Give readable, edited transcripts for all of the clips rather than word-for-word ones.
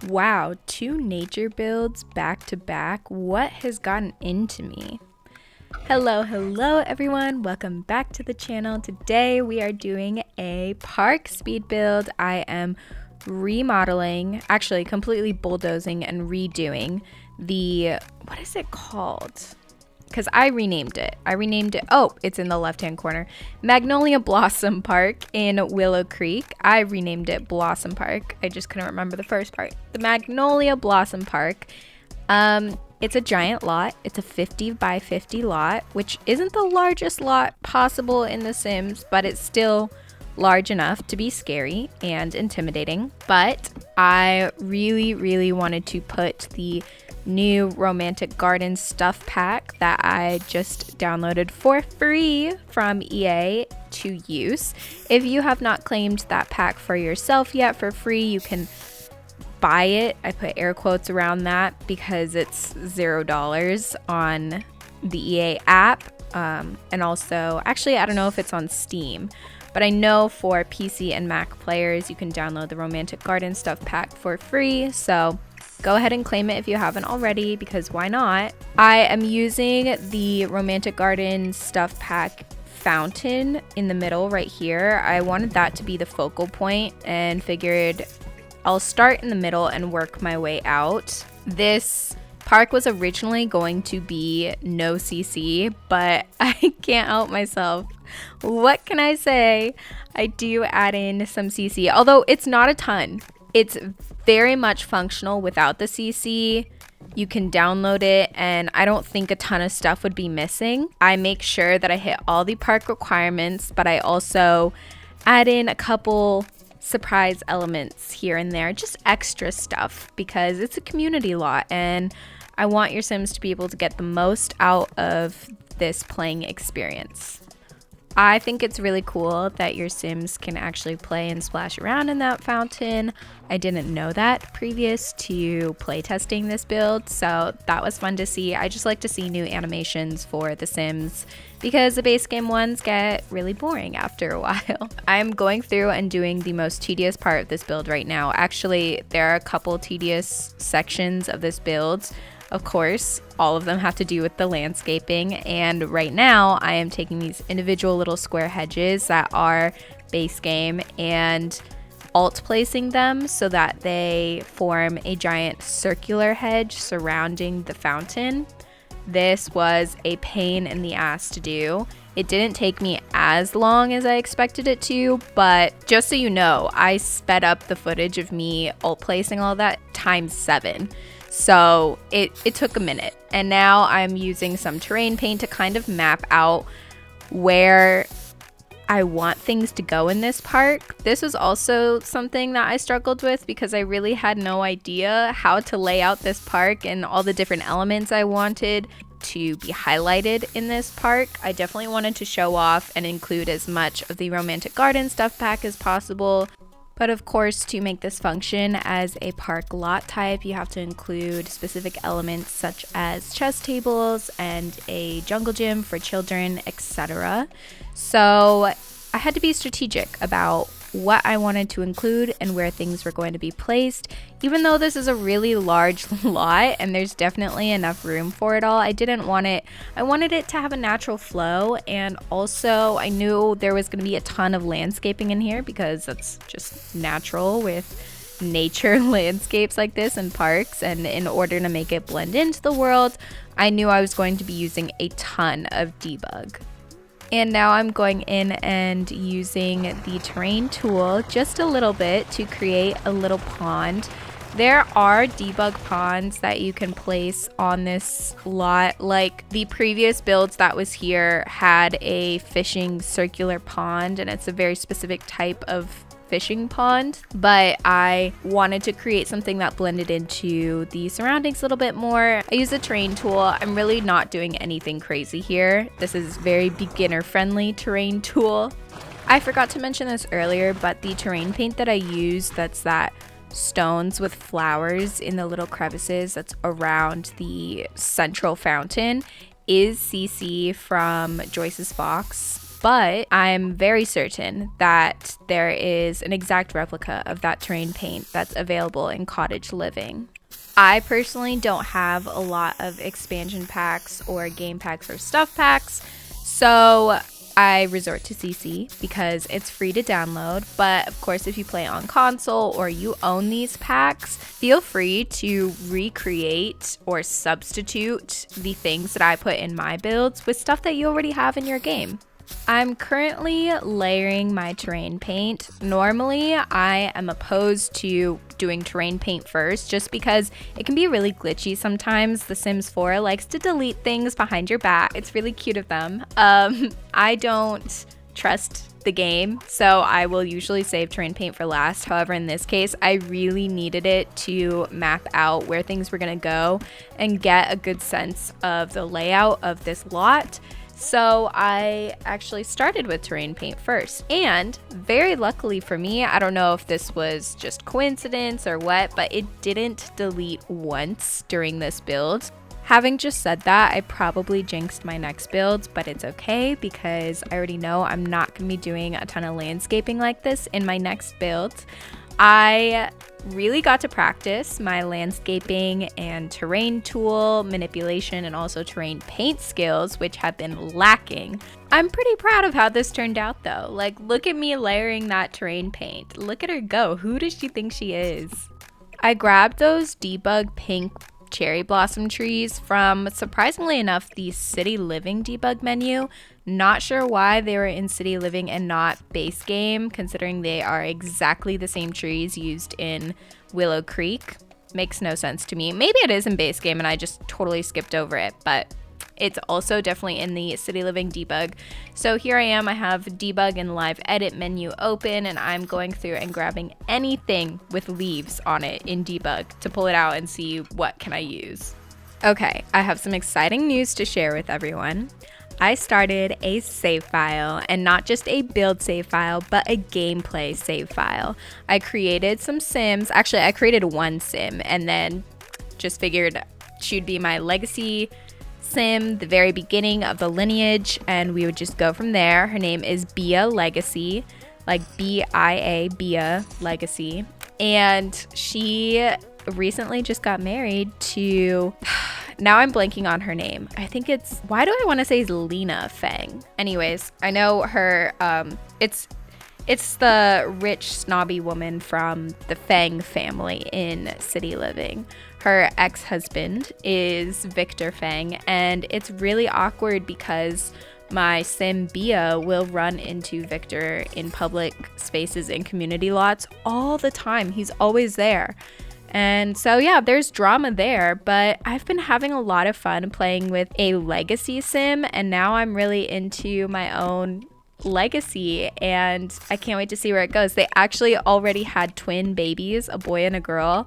Wow, two nature builds back to back. What has gotten into me? Hello everyone. Welcome back to the channel. Today we are doing a park speed build. I am remodeling, actually completely bulldozing and redoing the, what is it called? Because I renamed it. Oh, it's in the left-hand corner. Magnolia Blossom Park in Willow Creek. I renamed it Blossom Park. I just couldn't remember the first part. The Magnolia Blossom Park. It's a giant lot. It's a 50 by 50 lot, which isn't the largest lot possible in The Sims, but it's still large enough to be scary and intimidating. But I really wanted to put the new romantic garden stuff pack that I just downloaded for free from EA to use. If you have not claimed that pack for yourself yet for free, you can buy it. I put air quotes around that because it's $0 on the EA app. And also, actually, I don't know if it's on Steam, but I know for PC and Mac players, you can download the romantic garden stuff pack for free. So go ahead and claim it if you haven't already, because why not? I am using the romantic garden stuff pack fountain in the middle right here. I wanted that to be the focal point and figured I'll start in the middle and work my way out. This park was originally going to be no CC, but I can't help myself. What can I say? I do add in some CC, although it's not a ton. It's very much functional without the CC. You can download it, and I don't think a ton of stuff would be missing. I make sure that I hit all the park requirements, but I also add in a couple surprise elements here and there, just extra stuff, because it's a community lot, and I want your Sims to be able to get the most out of this playing experience. I think it's really cool that your Sims can actually play and splash around in that fountain. I didn't know that previous to playtesting this build, so that was fun to see. I just like to see new animations for The Sims because the base game ones get really boring after a while. I'm going through and doing the most tedious part of this build right now. Actually, there are a couple tedious sections of this build. Of course, all of them have to do with the landscaping, and right now I am taking these individual little square hedges that are base game and alt placing them so that they form a giant circular hedge surrounding the fountain. This was a pain in the ass to do. It didn't take me as long as I expected it to, but just so you know, I sped up the footage of me alt placing all that times 7. So it took a minute, and now I'm using some terrain paint to kind of map out where I want things to go in this park. This was also something that I struggled with because I really had no idea how to lay out this park and all the different elements I wanted to be highlighted in this park. I definitely wanted to show off and include as much of the romantic garden stuff pack as possible. But of course, to make this function as a park lot type, you have to include specific elements such as chess tables and a jungle gym for children, etc. So I had to be strategic about what I wanted to include and where things were going to be placed. Even though this is a really large lot and there's definitely enough room for it all, I didn't want it. I wanted it to have a natural flow, and also I knew there was going to be a ton of landscaping in here because that's just natural with nature landscapes like this in parks, and in order to make it blend into the world, I knew I was going to be using a ton of debug. And now I'm going in and using the terrain tool just a little bit to create a little pond. There are debug ponds that you can place on this lot. Like the previous builds that was here had a fishing circular pond, and it's a very specific type of fishing pond, but I wanted to create something that blended into the surroundings a little bit more. I use a terrain tool. I'm really not doing anything crazy here. This is very beginner friendly terrain tool. I forgot to mention this earlier, but the terrain paint that I use, that's that stones with flowers in the little crevices that's around the central fountain, is CC from Joyce's Box. but I'm very certain that there is an exact replica of that terrain paint that's available in Cottage Living. I personally don't have a lot of expansion packs or game packs or stuff packs, so I resort to CC because it's free to download. But of course, if you play on console or you own these packs, feel free to recreate or substitute the things that I put in my builds with stuff that you already have in your game. I'm currently layering my terrain paint. Normally, I am opposed to doing terrain paint first just because it can be really glitchy sometimes. The Sims 4 likes to delete things behind your back. It's really cute of them. I don't trust the game, so I will usually save terrain paint for last. However, in this case, I really needed it to map out where things were gonna go and get a good sense of the layout of this lot. So I actually started with terrain paint first, and very luckily for me, I don't know if this was just coincidence or what, but it didn't delete once during this build. Having just said that, I probably jinxed my next build, but it's okay because I already know I'm not going to be doing a ton of landscaping like this in my next build. I really got to practice my landscaping and terrain tool manipulation and also terrain paint skills, which have been lacking. I'm pretty proud of how this turned out though. Like, look at me layering that terrain paint. Look at her go. Who does she think she is? I grabbed those debug pink cherry blossom trees from, surprisingly enough, the City Living debug menu. Not sure why they were in City Living and not base game, considering they are exactly the same trees used in Willow Creek. Makes no sense to me. Maybe it is in base game and I just totally skipped over it, but it's also definitely in the City Living debug. So here I am, I have debug and live edit menu open, and I'm going through and grabbing anything with leaves on it in debug to pull it out and see what can I use. Okay, I have some exciting news to share with everyone. I started a save file, and not just a build save file, but a gameplay save file. I created some sims. Actually, I created one sim and then just figured she'd be my legacy sim, the very beginning of the lineage, and we would just go from there. Her name is Bia Legacy, like B-I-A, Bia Legacy, and she recently just got married to now I'm blanking on her name. I think it's, why do I want to say Lena Feng? Anyways, I know her, it's the rich snobby woman from the Feng family in City Living. Her ex-husband is Victor Feng, and it's really awkward because my sim Bia will run into Victor in public spaces and community lots all the time. He's always there. And so yeah, there's drama there, but I've been having a lot of fun playing with a legacy sim, and now I'm really into my own legacy, and I can't wait to see where it goes. They actually already had twin babies, a boy and a girl,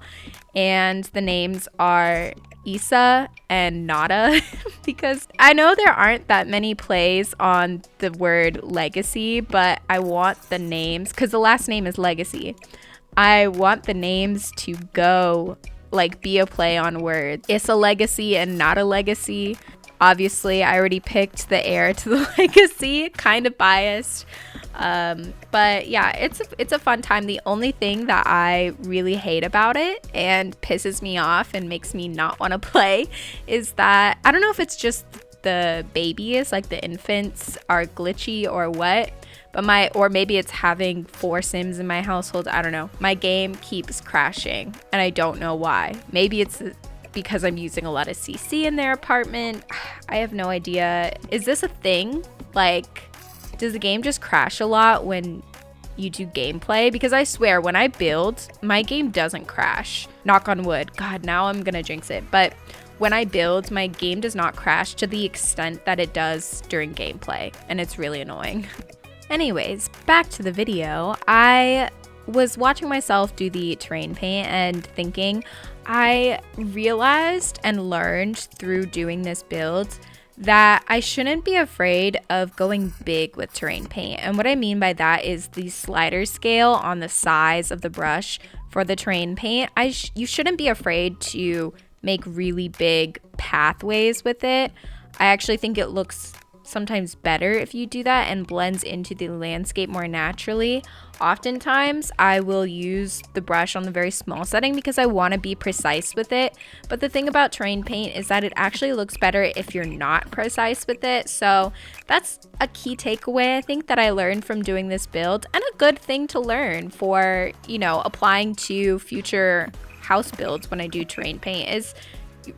and the names are Issa and Nada because I know there aren't that many plays on the word legacy, but I want the names, because the last name is Legacy. I want the names to go, like, be a play on words. Issa Legacy and Nada Legacy. Obviously, I already picked the heir to the legacy, kind of biased. But yeah, it's a fun time. The only thing that I really hate about it and pisses me off and makes me not want to play is that, I don't know if it's just the babies, like the infants are glitchy or what, but or maybe it's having 4 sims in my household. I don't know. My game keeps crashing and I don't know why. Maybe it's because I'm using a lot of CC in their apartment. I have no idea. Is this a thing? Like, does the game just crash a lot when you do gameplay? Because I swear, when I build, my game doesn't crash. Knock on wood. God, now I'm gonna jinx it. But when I build, my game does not crash to the extent that it does during gameplay, and it's really annoying. Anyways, back to the video. I was watching myself do the terrain paint and thinking, I realized and learned through doing this build that I shouldn't be afraid of going big with terrain paint. And what I mean by that is the slider scale on the size of the brush for the terrain paint. You shouldn't be afraid to make really big pathways with it. I actually think it looks sometimes better if you do that and blends into the landscape more naturally. Oftentimes I will use the brush on the very small setting because I want to be precise with it. But the thing about terrain paint is that it actually looks better if you're not precise with it. So that's a key takeaway I think that I learned from doing this build, and a good thing to learn for, you know, applying to future house builds when I do terrain paint, is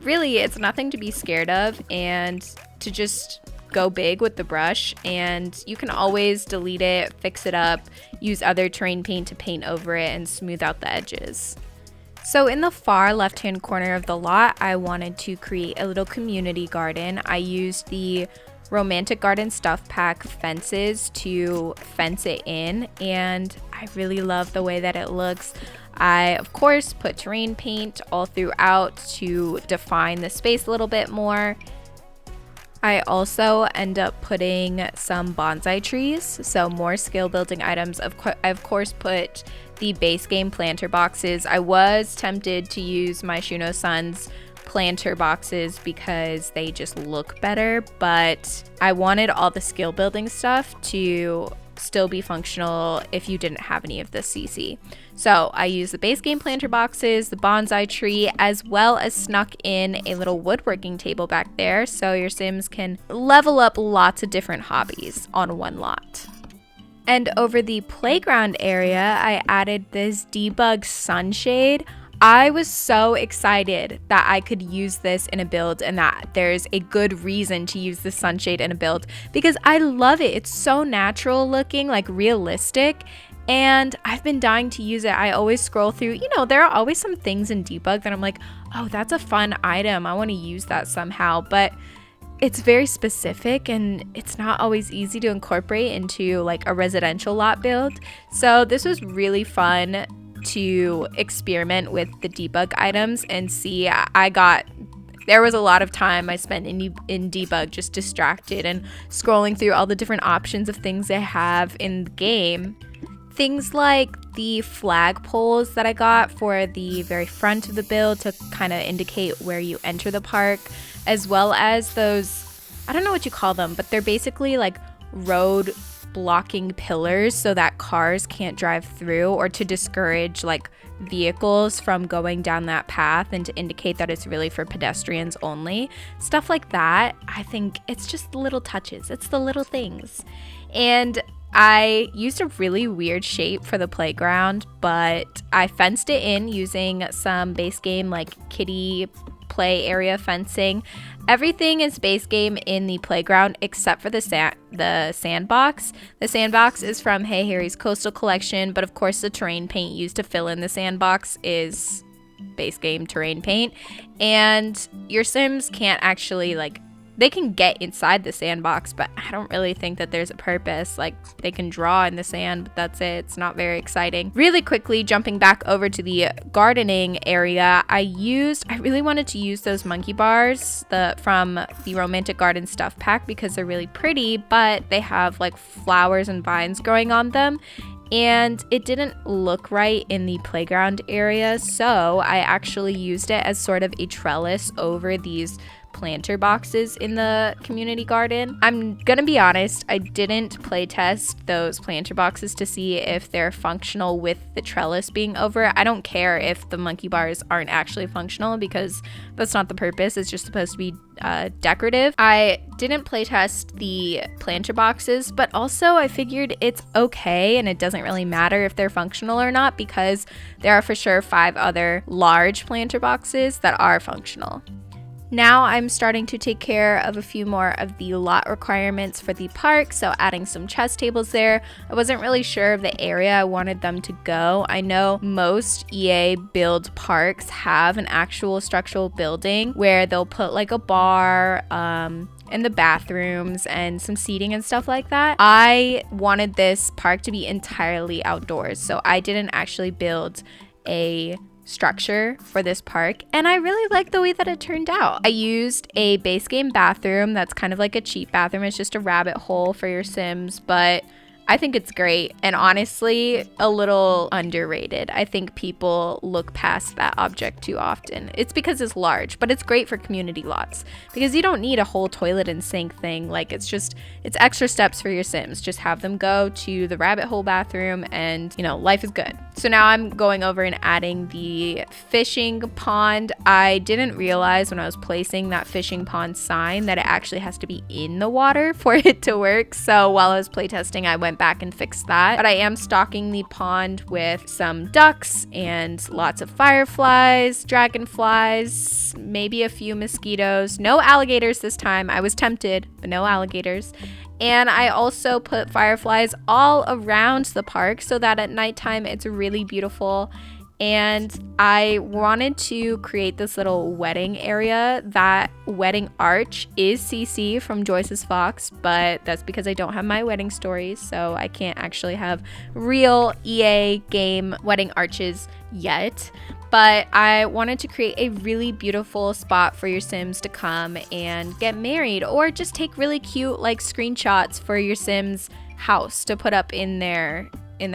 really it's nothing to be scared of, and to just go big with the brush, and you can always delete it, fix it up, use other terrain paint to paint over it and smooth out the edges. So in the far left hand corner of the lot, I wanted to create a little community garden. I used the Romantic Garden Stuff Pack fences to fence it in, and I really love the way that it looks. I, of course, put terrain paint all throughout to define the space a little bit more. I also end up putting some bonsai trees, so more skill building items. I of course put the base game planter boxes. I was tempted to use my Shuno-san's planter boxes because they just look better, but I wanted all the skill building stuff to still be functional if you didn't have any of the CC. So I used the base game planter boxes, the bonsai tree, as well as snuck in a little woodworking table back there so your Sims can level up lots of different hobbies on one lot. And over the playground area, I added this debug sunshade. I was so excited that I could use this in a build, and that there's a good reason to use the sunshade in a build because I love it. It's so natural looking, like realistic, and I've been dying to use it. I always scroll through, you know, there are always some things in debug that I'm like, oh, that's a fun item. I want to use that somehow, but it's very specific and it's not always easy to incorporate into like a residential lot build. So this was really fun to experiment with the debug items and see. There was a lot of time I spent in debug just distracted and scrolling through all the different options of things they have in the game. Things like the flag poles that I got for the very front of the build to kind of indicate where you enter the park, as well as those, I don't know what you call them, but they're basically like road blocking pillars so that cars can't drive through, or to discourage like vehicles from going down that path and to indicate that it's really for pedestrians only. Stuff like that. I think it's just the little touches. It's the little things. And I used a really weird shape for the playground, but I fenced it in using some base game like kiddie play area fencing. Everything is base game in the playground except for the sandbox. The sandbox is from Hey Harry's Coastal Collection, but of course the terrain paint used to fill in the sandbox is base game terrain paint. And your Sims can't actually they can get inside the sandbox, but I don't really think that there's a purpose. Like, they can draw in the sand, but that's it. It's not very exciting. Really quickly, jumping back over to the gardening area, I really wanted to use those monkey bars from the Romantic Garden Stuff Pack because they're really pretty, but they have like flowers and vines growing on them. And it didn't look right in the playground area, so I actually used it as sort of a trellis over these planter boxes in the community garden. I'm gonna be honest, I didn't play test those planter boxes to see if they're functional with the trellis being over. I don't care if the monkey bars aren't actually functional because that's not the purpose. It's just supposed to be decorative. I didn't play test the planter boxes, but also I figured it's okay and it doesn't really matter if they're functional or not because there are for sure 5 other large planter boxes that are functional. Now I'm starting to take care of a few more of the lot requirements for the park, so adding some chess tables there. I wasn't really sure of the area I wanted them to go. I know most EA build parks have an actual structural building where they'll put like a bar, and the bathrooms and some seating and stuff like that. I wanted this park to be entirely outdoors, so I didn't actually build a structure for this park, and I really like the way that it turned out. I used a base game bathroom that's kind of like a cheap bathroom. It's just a rabbit hole for your Sims, but I think it's great, and honestly, a little underrated. I think people look past that object too often. It's because it's large, but it's great for community lots because you don't need a whole toilet and sink thing. Like, it's extra steps for your Sims. Just have them go to the rabbit hole bathroom and, you know, life is good. So now I'm going over and adding the fishing pond. I didn't realize when I was placing that fishing pond sign that it actually has to be in the water for it to work. So while I was playtesting, I went back and fixed that. But I am stocking the pond with some ducks and lots of fireflies, dragonflies, maybe a few mosquitoes. No alligators this time. I was tempted, but no alligators. And I also put fireflies all around the park so that at nighttime it's really beautiful. And I wanted to create this little wedding area. That wedding arch is CC from Joyce's Fox, but that's because I don't have my wedding stories, so I can't actually have real EA game wedding arches yet. But I wanted to create a really beautiful spot for your Sims to come and get married, or just take really cute like screenshots for your Sims house to put up in their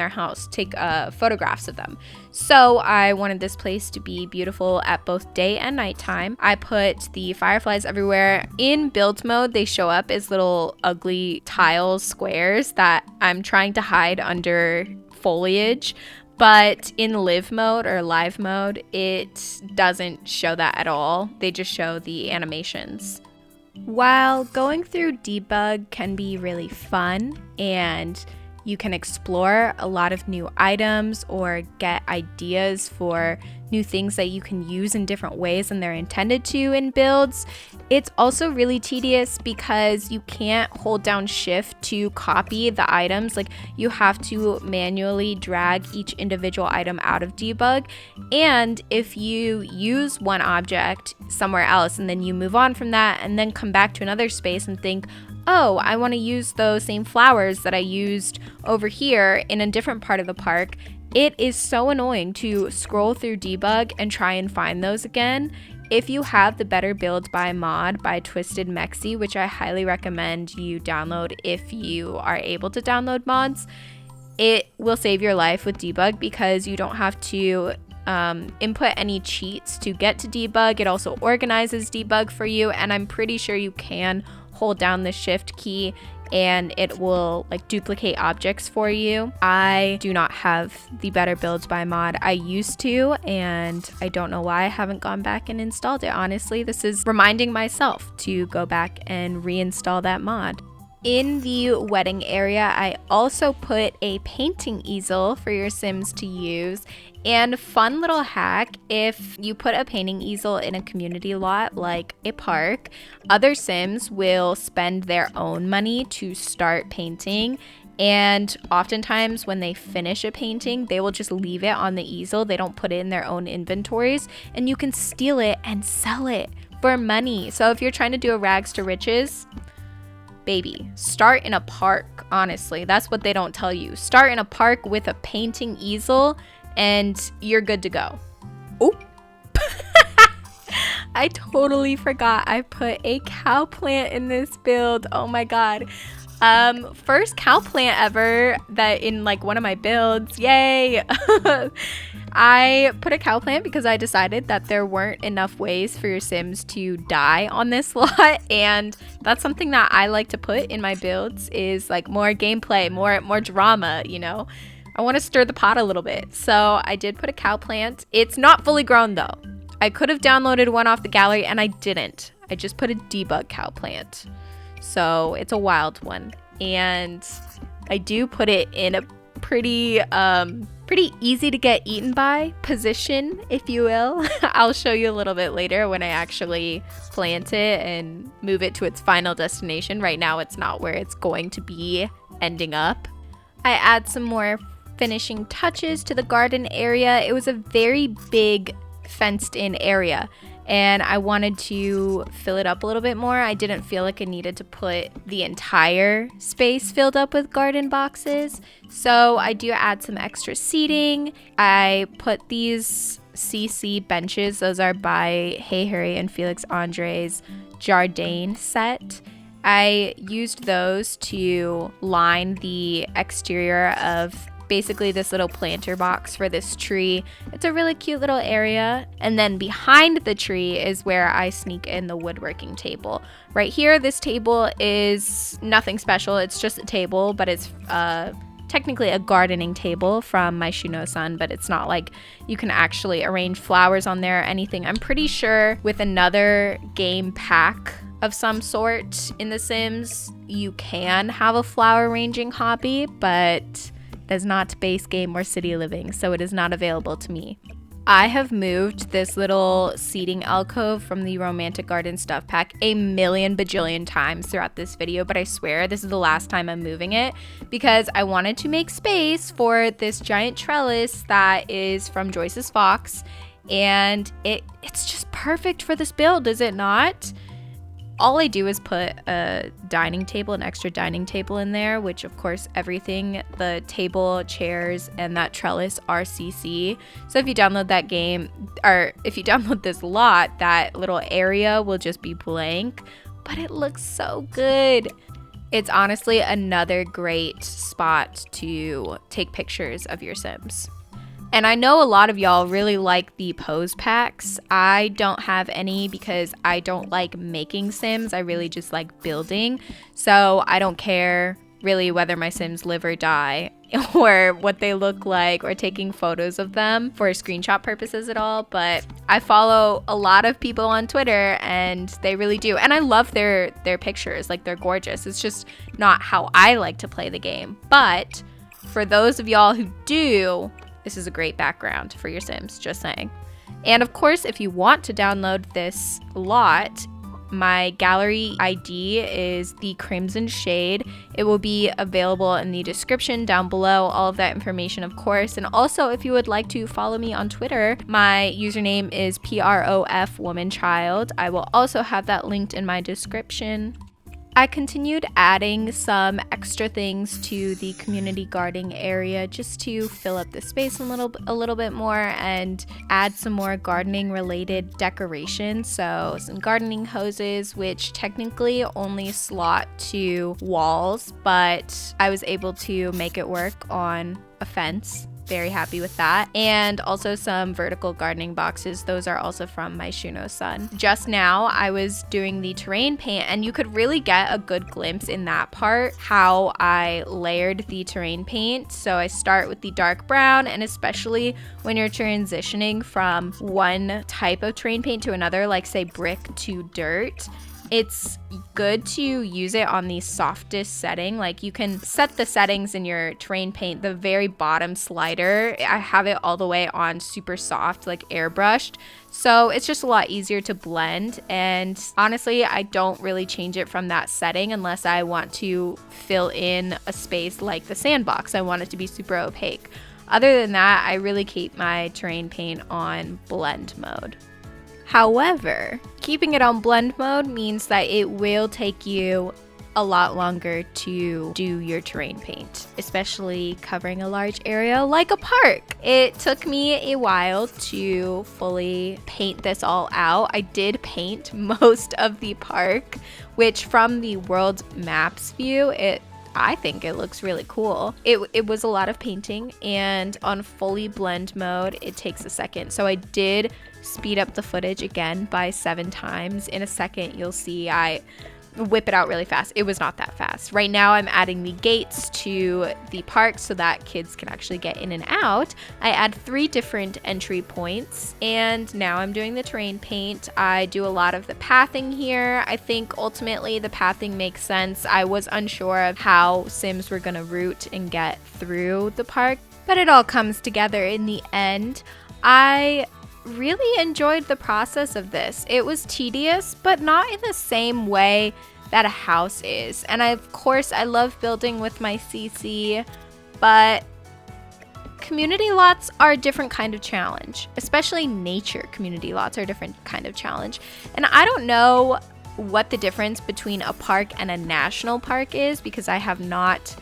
house, take photographs of them. So I wanted this place to be beautiful at both day and nighttime. I put the fireflies everywhere. In build mode, they show up as little ugly tile squares that I'm trying to hide under foliage. But in live mode or live mode, it doesn't show that at all. They just show the animations. While going through debug can be really fun and you can explore a lot of new items or get ideas for new things that you can use in different ways than they're intended to in builds, it's also really tedious because you can't hold down shift to copy the items. Like, you have to manually drag each individual item out of debug. And if you use one object somewhere else and then you move on from that and then come back to another space and think, oh, I want to use those same flowers that I used over here in a different part of the park, it is so annoying to scroll through debug and try and find those again. If you have the Better Build by mod by Twisted Mexi, which I highly recommend you download if you are able to download mods, it will save your life with debug because you don't have to input any cheats to get to debug. It also organizes debug for you, and I'm pretty sure you can hold down the shift key and it will like duplicate objects for you. I do not have the Better Builds by mod. I used to, and I don't know why I haven't gone back and installed it. Honestly, this is reminding myself to go back and reinstall that mod. In the wedding area, I also put a painting easel for your Sims to use. And fun little hack, if you put a painting easel in a community lot like a park, other Sims will spend their own money to start painting. And oftentimes when they finish a painting, they will just leave it on the easel. They don't put it in their own inventories, and you can steal it and sell it for money. So if you're trying to do a rags to riches, baby, start in a park. Honestly, that's what they don't tell you. Start in a park with a painting easel and you're good to go. Oh, I totally forgot I put a cow plant in this build. Oh my god. First cow plant ever that in like one of my builds. Yay. I put a cow plant because I decided that there weren't enough ways for your Sims to die on this lot, and that's something that I like to put in my builds, is like more gameplay, more drama, you know. I want to stir the pot a little bit. So I did put a cow plant. It's not fully grown though. I could have downloaded one off the gallery and I didn't. I just put a debug cow plant. So it's a wild one. And I do put it in a pretty easy to get eaten by position, if you will. I'll show you a little bit later when I actually plant it and move it to its final destination. Right now it's not where it's going to be ending up. I add some more finishing touches to the garden area. It was a very big fenced in area and I wanted to fill it up a little bit more. I didn't feel like I needed to put the entire space filled up with garden boxes. So I do add some extra seating. I put these CC benches. Those are by Hey Harry and Felix Andre's Jardin set. I used those to line the exterior of basically this little planter box for this tree. It's a really cute little area. And then behind the tree is where I sneak in the woodworking table. Right here, this table is nothing special. It's just a table, but it's technically a gardening table from my Shuno-san, but it's not like you can actually arrange flowers on there or anything. I'm pretty sure with another game pack of some sort in The Sims, you can have a flower arranging hobby, but it is not base game or city living, so it is not available to me. I have moved this little seating alcove from the Romantic Garden stuff pack a million bajillion times throughout this video, but I swear this is the last time I'm moving it because I wanted to make space for this giant trellis that is from Joyce's Fox, and it's just perfect for this build, is it not? All I do is put a dining table, an extra dining table in there, which of course everything, the table, chairs, and that trellis are CC. So if you download that game, or if you download this lot, that little area will just be blank, but it looks so good. It's honestly another great spot to take pictures of your Sims. And I know a lot of y'all really like the pose packs. I don't have any because I don't like making Sims. I really just like building. So I don't care really whether my Sims live or die or what they look like or taking photos of them for screenshot purposes at all. But I follow a lot of people on Twitter and they really do. And I love their pictures. Like, they're gorgeous. It's just not how I like to play the game. But for those of y'all who do, this is a great background for your Sims, just saying. And of course, if you want to download this lot, my gallery ID is TheCrimsonShade. It will be available in the description down below, all of that information, of course. And also, if you would like to follow me on Twitter, my username is PROFWomanChild. I will also have that linked in my description. I continued adding some extra things to the community gardening area just to fill up the space a little bit more and add some more gardening related decorations. So some gardening hoses, which technically only slot to walls, but I was able to make it work on a fence. Very happy with that. And also some vertical gardening boxes. Those are also from my Shuno-san. Just now I was doing the terrain paint, and you could really get a good glimpse in that part how I layered the terrain paint. So I start with the dark brown, and especially when you're transitioning from one type of terrain paint to another, like say brick to dirt, it's good to use it on the softest setting. Like, you can set the settings in your terrain paint, the very bottom slider. I have it all the way on super soft, like airbrushed. So it's just a lot easier to blend. And honestly, I don't really change it from that setting unless I want to fill in a space like the sandbox. I want it to be super opaque. Other than that, I really keep my terrain paint on blend mode. However, keeping it on blend mode means that it will take you a lot longer to do your terrain paint, especially covering a large area like a park. It took me a while to fully paint this all out. I did paint most of the park, which from the world maps view, I think it looks really cool. It was a lot of painting, and on fully blend mode, it takes a second. So I did speed up the footage again by 7 times. In a second, you'll see I whip it out really fast. It was not that fast. Right now, I'm adding the gates to the park so that kids can actually get in and out. I add 3 different entry points, and now I'm doing the terrain paint. I do a lot of the pathing here. I think ultimately the pathing makes sense. I was unsure of how Sims were gonna route and get through the park, but it all comes together in the end. I really enjoyed the process of this. It was tedious, but not in the same way that a house is. And of course, I love building with my CC, but community lots are a different kind of challenge. Especially nature community lots are a different kind of challenge. And I don't know what the difference between a park and a national park is, because I have not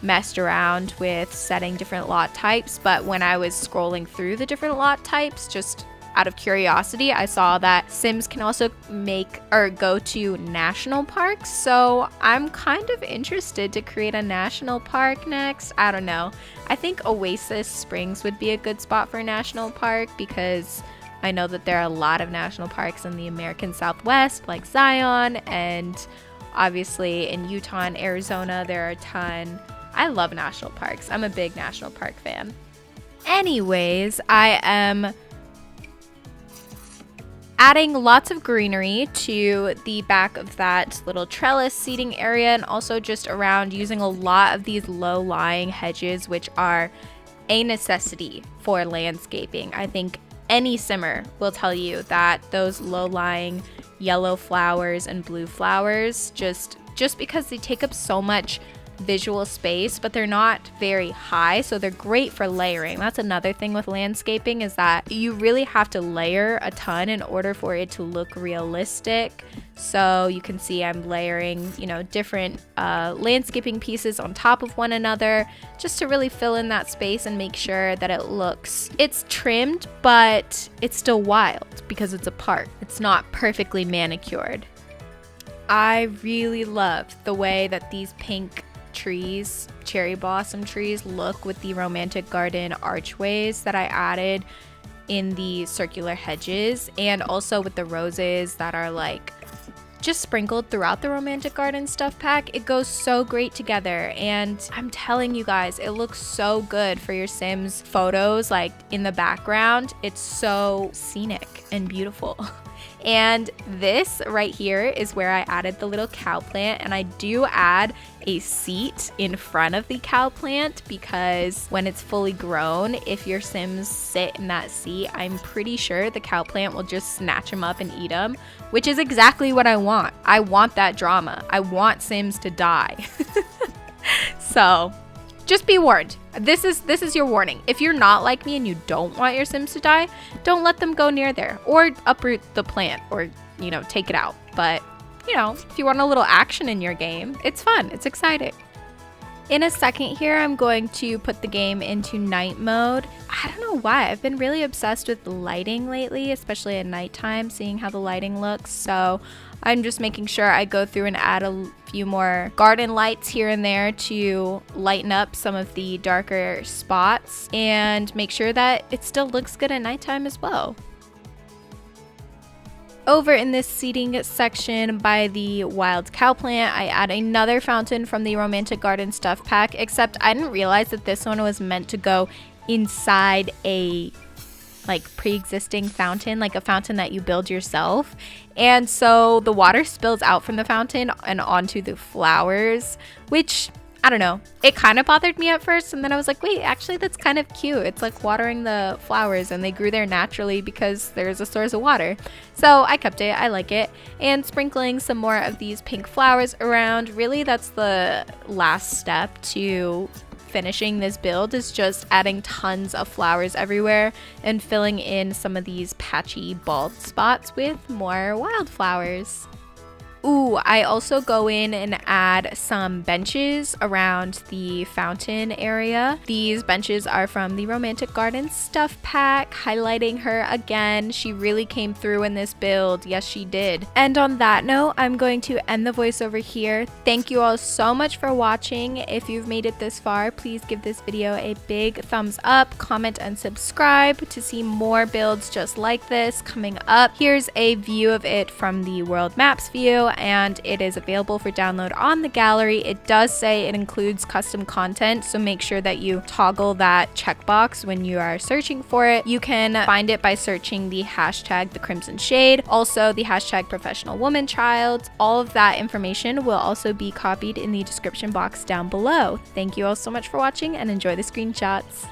messed around with setting different lot types, but when I was scrolling through the different lot types, just out of curiosity, I saw that Sims can also make or go to national parks. So I'm kind of interested to create a national park next. I don't know. I think Oasis Springs would be a good spot for a national park because I know that there are a lot of national parks in the American Southwest, like Zion, and obviously in Utah and Arizona, there are a ton. I love national parks. I'm a big national park fan. Anyways, I am adding lots of greenery to the back of that little trellis seating area, and also just around, using a lot of these low-lying hedges, which are a necessity for landscaping. I think any simmer will tell you that those low-lying yellow flowers and blue flowers, just because they take up so much visual space, but they're not very high, so they're great for layering. That's another thing with landscaping, is that you really have to layer a ton in order for it to look realistic. So you can see I'm layering, you know, different landscaping pieces on top of one another, just to really fill in that space and make sure that it's trimmed, but it's still wild because it's a park. It's not perfectly manicured. I really love the way that these pink trees, cherry blossom trees, look with the romantic garden archways that I added in the circular hedges, and also with the roses that are like just sprinkled throughout the romantic garden stuff pack. It goes so great together, and I'm telling you guys, it looks so good for your Sims photos, like in the background. It's so scenic and beautiful. And this right here is where I added the little cow plant, and I do add a seat in front of the cow plant because when it's fully grown, if your Sims sit in that seat, I'm pretty sure the cow plant will just snatch them up and eat them, which is exactly what I want. I want that drama. I want Sims to die. So just be warned. This is your warning. If you're not like me and you don't want your Sims to die, don't let them go near there, or uproot the plant, or, you know, take it out. But, you know, if you want a little action in your game, it's fun. It's exciting. In a second here, I'm going to put the game into night mode. I don't know why. I've been really obsessed with lighting lately, especially at nighttime, seeing how the lighting looks. So I'm just making sure I go through and add a few more garden lights here and there to lighten up some of the darker spots and make sure that it still looks good at nighttime as well. Over in this seating section by the wild cow plant, I add another fountain from the romantic garden stuff pack, except I didn't realize that this one was meant to go inside a like pre-existing fountain, like a fountain that you build yourself. And so the water spills out from the fountain and onto the flowers, which, I don't know, it kind of bothered me at first, and then I was like, wait, actually that's kind of cute. It's like watering the flowers, and they grew there naturally because there's a source of water. So I kept it. I like it. And sprinkling some more of these pink flowers around. Really, that's the last step to finishing this build, is just adding tons of flowers everywhere and filling in some of these patchy bald spots with more wildflowers. Ooh, I also go in and add some benches around the fountain area. These benches are from the Romantic Garden stuff pack, highlighting her again. She really came through in this build. Yes, she did. And on that note, I'm going to end the voiceover here. Thank you all so much for watching. If you've made it this far, please give this video a big thumbs up, comment, and subscribe to see more builds just like this coming up. Here's a view of it from the world maps view, and it is available for download on the gallery. It does say it includes custom content, so make sure that you toggle that checkbox when you are searching for it. You can find it by searching the hashtag TheCrimsonShade, also the hashtag ProfessionalWomanChild. All of that information will also be copied in the description box down below. Thank you all so much for watching, and enjoy the screenshots.